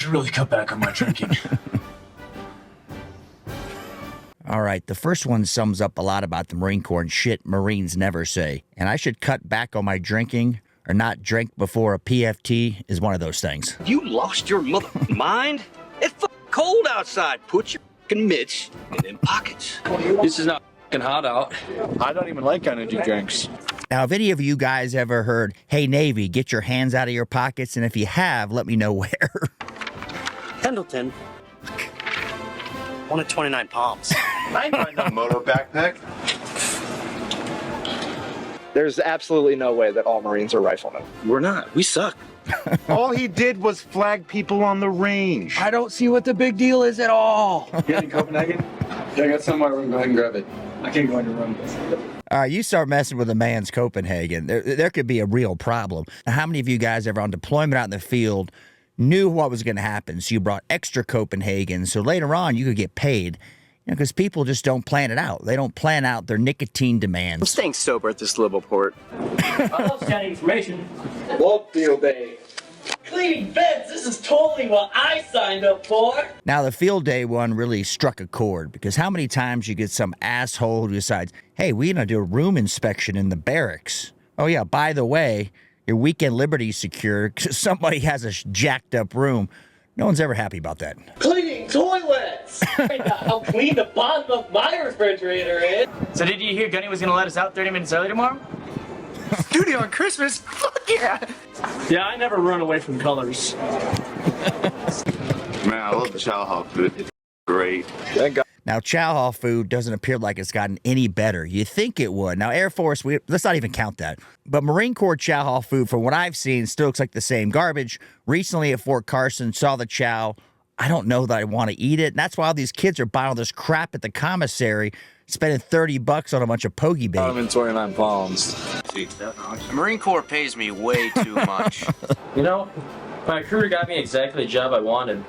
should really cut back on my drinking. All right, the first one sums up a lot about the Marine Corps and shit Marines never say. And I should cut back on my drinking or not drink before a PFT is one of those things. You lost your mother mind? It's cold outside. Put your mitts in them pockets. This is not hot out. I don't even like energy drinks. Now, have any of you guys ever heard, hey, Navy, get your hands out of your pockets? And if you have, let me know where. Pendleton. 1 of 29 palms. I ain't riding a moto backpack. There's absolutely no way that all Marines are riflemen. We're not. We suck. All he did was flag people on the range. I don't see what the big deal is at all. Get in Copenhagen? Yeah, I got some in my room. Go ahead and grab it. I can't go in your room. All right, you start messing with a man's Copenhagen, there could be a real problem. Now, how many of you guys ever on deployment out in the field knew what was going to happen? So you brought extra Copenhagen, so later on you could get paid. You know, because people just don't plan it out. They don't plan out their nicotine demands. I'm staying sober at this little port. I love scanning information. What field day? Cleaning beds, this is totally what I signed up for. Now, the field day one really struck a chord, because how many times you get some asshole who decides, hey, we're going to do a room inspection in the barracks. Oh, yeah, by the way, your weekend liberty's secure because somebody has a jacked up room. No one's ever happy about that. Cleaning toilets. I'll clean the bottom of my refrigerator is. So did you hear Gunny was gonna let us out 30 minutes early tomorrow? Duty on Christmas? Fuck yeah! Yeah, I never run away from colors. Man, I love the chow hall food. It's great. Thank God. Now, chow hall food doesn't appear like it's gotten any better. You think it would. Now, Air Force, let's not even count that. But Marine Corps chow hall food, from what I've seen, still looks like the same garbage. Recently at Fort Carson, saw the chow. I don't know that I want to eat it. And that's why all these kids are buying all this crap at the commissary, spending $30 on a bunch of pogey bait. I'm in 29 pounds. See, the Marine Corps pays me way too much. You know, my recruiter got me exactly the job I wanted.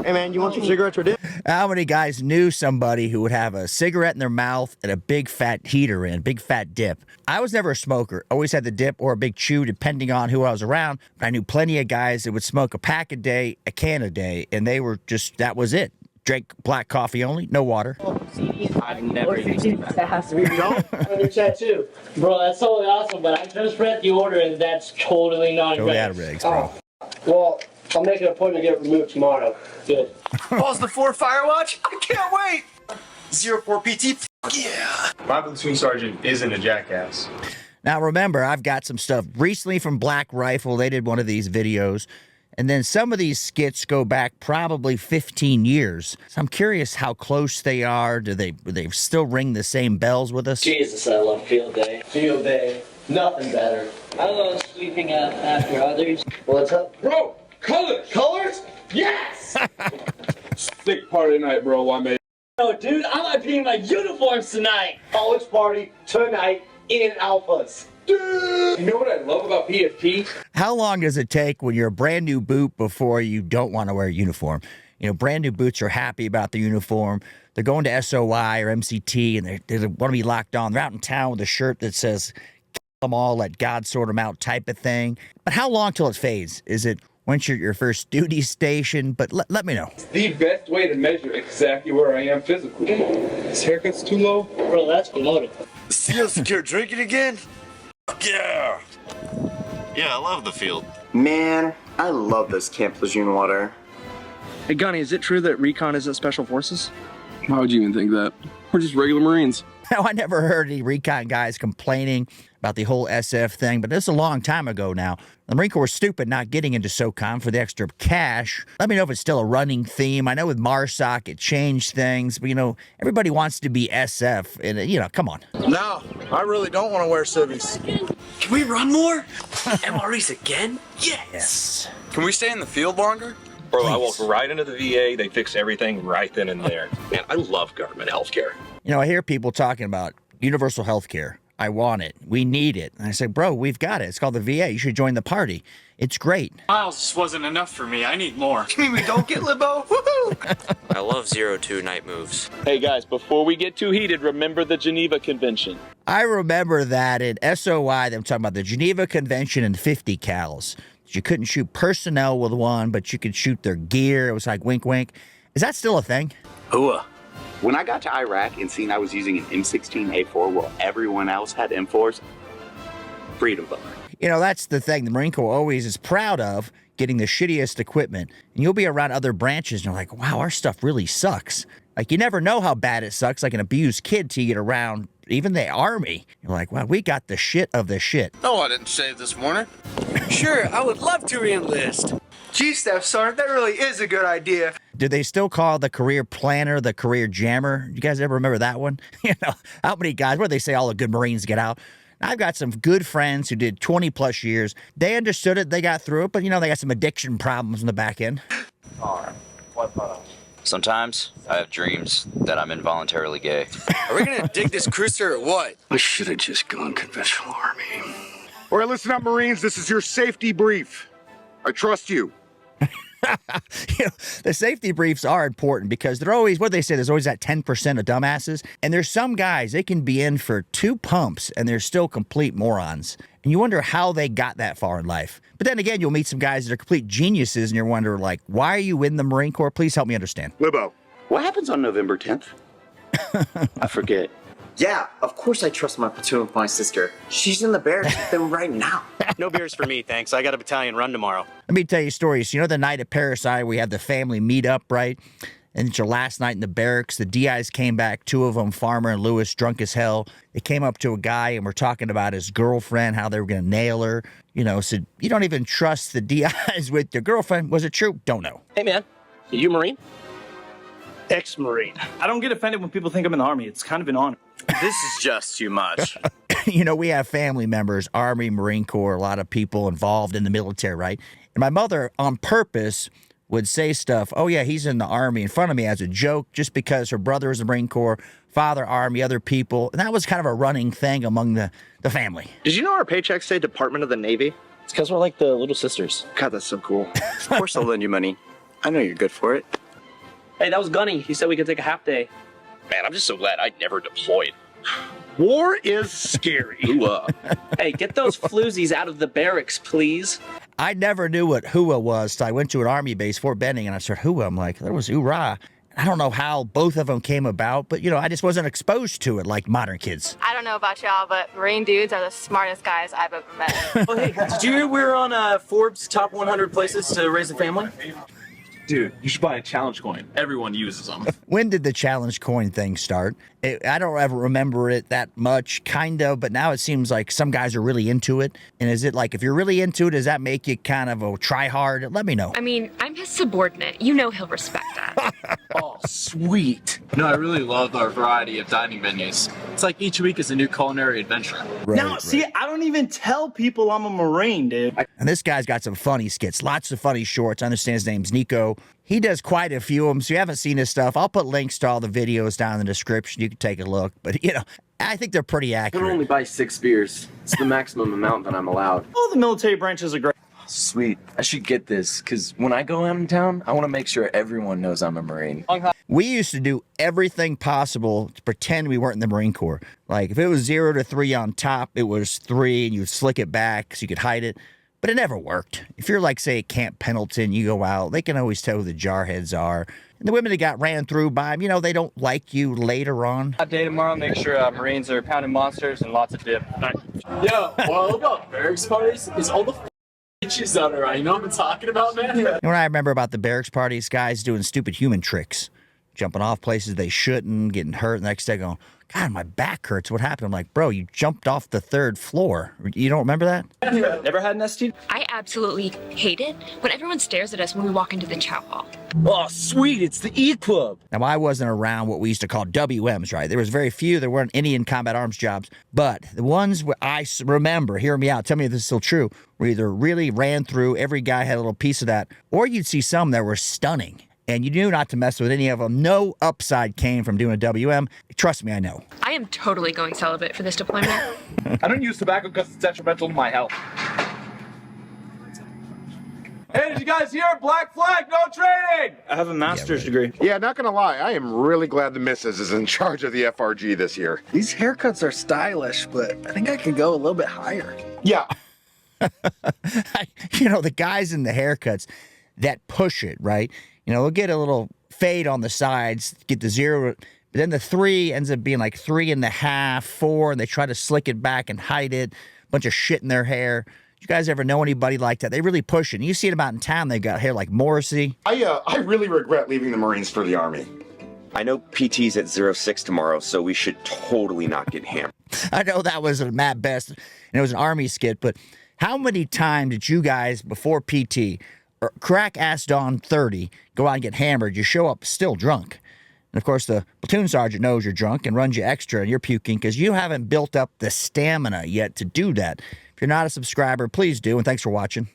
Hey man, you want some cigarettes or dip? How many guys knew somebody who would have a cigarette in their mouth and a big fat heater in, big fat dip? I was never a smoker. Always had the dip or a big chew, depending on who I was around. But I knew plenty of guys that would smoke a pack a day, a can a day, and they were just, that was it. Drank black coffee only, no water. I've never used that. That has to be on your tattoo. Bro, that's totally awesome, but I just read the order and that's totally not Totally out of rigs, bro. Well, I'll make an appointment to get it removed tomorrow. Good. Balls the 4 Firewatch? I can't wait! 04 PT? Fuck yeah! My platoon sergeant isn't a jackass. Now, remember, I've got some stuff recently from Black Rifle. They did one of these videos. And then some of these skits go back probably 15 years. So I'm curious how close they are. Do they still ring the same bells with us? Jesus, I love field day. Field day. Nothing better. I love sleeping out after others. What's up? Bro, colors! Colors? Yes! Sick party night, bro. I made. Oh, dude, I might be in my uniforms tonight. College party tonight in Alphas. You know what I love about PFT? How long does it take when you're a brand new boot before you don't want to wear a uniform? You know, brand new boots are happy about the uniform. They're going to SOI or MCT and they want to be locked on. They're out in town with a shirt that says, kill them all, let God sort them out type of thing. But how long till it fades? Is it once you're at your first duty station? But let me know. The best way to measure exactly where I am physically. This haircut's too low. Bro, that's promoted. See secure drinking again? Yeah. Yeah, I love the field. Man, I love this Camp Lejeune water. Hey Gunny, is it true that Recon isn't Special Forces? Why would you even think that? We're just regular Marines. Now, I never heard any recon guys complaining about the whole SF thing, but this is a long time ago now. The Marine Corps was stupid not getting into SOCOM for the extra cash. Let me know if it's still a running theme. I know with MARSOC it changed things, but, you know, everybody wants to be SF, and, you know, come on. No, I really don't want to wear civvies. Can we run more? MREs again? Yes. Can we stay in the field longer? Bro, I walked right into the VA. They fixed everything right then and there. Man, I love government healthcare. You know, I hear people talking about universal health care. I want it. We need it. And I say, bro, we've got it. It's called the VA. You should join the party. It's great. Miles just wasn't enough for me. I need more. You mean we don't get limo? Woohoo! I love 02 night moves. Hey guys, before we get too heated, remember the Geneva Convention. I remember that in SOI, I'm talking about the Geneva Convention and 50 cals. You couldn't shoot personnel with one, but you could shoot their gear. It was like wink, wink. Is that still a thing? Hooah. When I got to Iraq and seen I was using an M16A4 while everyone else had M4s, freedom boner. You know, that's the thing the Marine Corps always is proud of, getting the shittiest equipment. And you'll be around other branches and you're like, wow, our stuff really sucks. Like, you never know how bad it sucks, like an abused kid, till you get around even the Army. You're like, wow, we got the shit of the shit. No, I didn't shave this morning. Sure, I would love to re-enlist. Gee, Staff Sergeant, that really is a good idea. Do they still call the career planner the career jammer? You guys ever remember that one? You know, how many guys, what do they say all the good Marines get out? I've got some good friends who did 20 plus years. They understood it, they got through it, but you know, they got some addiction problems in the back end. Sometimes I have dreams that I'm involuntarily gay. Are we gonna dig this cruiser or what? I should have just gone conventional Army. All right, listen up, Marines. This is your safety brief. I trust you. You know, the safety briefs are important because they're always, what they say, there's always that 10% of dumbasses. And there's some guys, they can be in for 2 pumps and they're still complete morons. And you wonder how they got that far in life. But then again, you'll meet some guys that are complete geniuses and you're wondering, like, why are you in the Marine Corps? Please help me understand. Libo. What happens on November 10th? I forget. Yeah, of course I trust my platoon with my sister. She's in the barracks with them right now. No beers for me, thanks. I got a battalion run tomorrow. Let me tell you stories. You know, the night at Parasite, we had the family meet up, right? And it's your last night in the barracks. The DIs came back, 2 of them, Farmer and Lewis, drunk as hell. They came up to a guy and were talking about his girlfriend, how they were going to nail her. You know, said, you don't even trust the DIs with your girlfriend. Was it true? Don't know. Hey, man. Are you a Marine? Ex-Marine. I don't get offended when people think I'm in the Army. It's kind of an honor. This is just too much. You know, we have family members, Army, Marine Corps, a lot of people involved in the military, right? And my mother, on purpose, would say stuff, oh yeah, he's in the Army, in front of me as a joke, just because her brother was in the Marine Corps, father, Army, other people. And that was kind of a running thing among the family. Did you know our paychecks say Department of the Navy? It's because we're like the little sisters. God, that's so cool. Of course I'll lend you money. I know you're good for it. Hey, that was Gunny. He said we could take a half day. Man, I'm just so glad I never deployed. War is scary. Hey, get those floozies out of the barracks, please. I never knew what hua was till I went to an Army base, Fort Benning, and I said hua. I'm like, there was hoorah. I don't know how both of them came about, but, you know, I just wasn't exposed to it like modern kids. I don't know about y'all, but Marine dudes are the smartest guys I've ever met. Oh, hey, did you hear we're on Forbes' top 100 places to raise a family? Dude, you should buy a challenge coin. Everyone uses them. When did the challenge coin thing start? I don't ever remember it that much, kind of, but now it seems like some guys are really into it. And is it like, if you're really into it, does that make you kind of a try hard? Let me know. I mean, I'm his subordinate. You know he'll respect that. Oh, sweet. No, I really love our variety of dining menus. It's like each week is a new culinary adventure. Right, See, I don't even tell people I'm a Marine, dude. And this guy's got some funny skits, lots of funny shorts. I understand his name's Nico. He does quite a few of them, so you haven't seen his stuff. I'll put links to all the videos down in the description. You can take a look. But, you know, I think they're pretty I accurate. can only buy 6 beers. It's the maximum amount that I'm allowed. All the military branches are great. Sweet. I should get this, because when I go out in town, I want to make sure everyone knows I'm a Marine. We used to do everything possible to pretend we weren't in the Marine Corps. Like, if it was 0 to 3 on top, it was 3, and you'd slick it back so you could hide it. But it never worked. If you're like, say, at Camp Pendleton, you go out, they can always tell who the jarheads are. And the women that got ran through by them, you know, they don't like you later on. Hot day tomorrow, make sure Marines are pounding monsters and lots of dip. Yo, what I love about barracks parties is all the bitches out around. You know what I'm talking about, man? You know what I remember about the barracks parties? Guys doing stupid human tricks. Jumping off places they shouldn't, getting hurt. The next day going, God, my back hurts. What happened? I'm like, bro, you jumped off the 3rd floor. You don't remember that? Never had an STD? I absolutely hate it when everyone stares at us when we walk into the chow hall. Oh, sweet. It's the E-Club. Now, I wasn't around what we used to call WMs, right? There was very few. There weren't any in combat arms jobs. But the ones I remember, hear me out, tell me if this is still true, were either really ran through, every guy had a little piece of that, or you'd see some that were stunning. And you knew not to mess with any of them. No upside came from doing a WM. Trust me, I know. I am totally going celibate for this deployment. I don't use tobacco because it's detrimental to my health. Hey, did you guys hear? Black flag, no training! I have a master's degree. Yeah, not gonna lie, I am really glad the missus is in charge of the FRG this year. These haircuts are stylish, but I think I could go a little bit higher. Yeah. The guys in the haircuts that push it, right? They'll get a little fade on the sides, get the 0, but then the 3 ends up being like 3.5, 4, and they try to slick it back and hide it. Bunch of shit in their hair. You guys ever know anybody like that? They really push it. And you see it about in town. They've got hair like Morrissey. I really regret leaving the Marines for the Army. I know PT's at 06 tomorrow, so we should totally not get hammered. I know that was a Matt Best, and it was an Army skit, but how many times did you guys, before PT, or crack ass Dawn 30, go out and get hammered? You show up still drunk. And, of course, the platoon sergeant knows you're drunk and runs you extra, and you're puking because you haven't built up the stamina yet to do that. If you're not a subscriber, please do, and thanks for watching.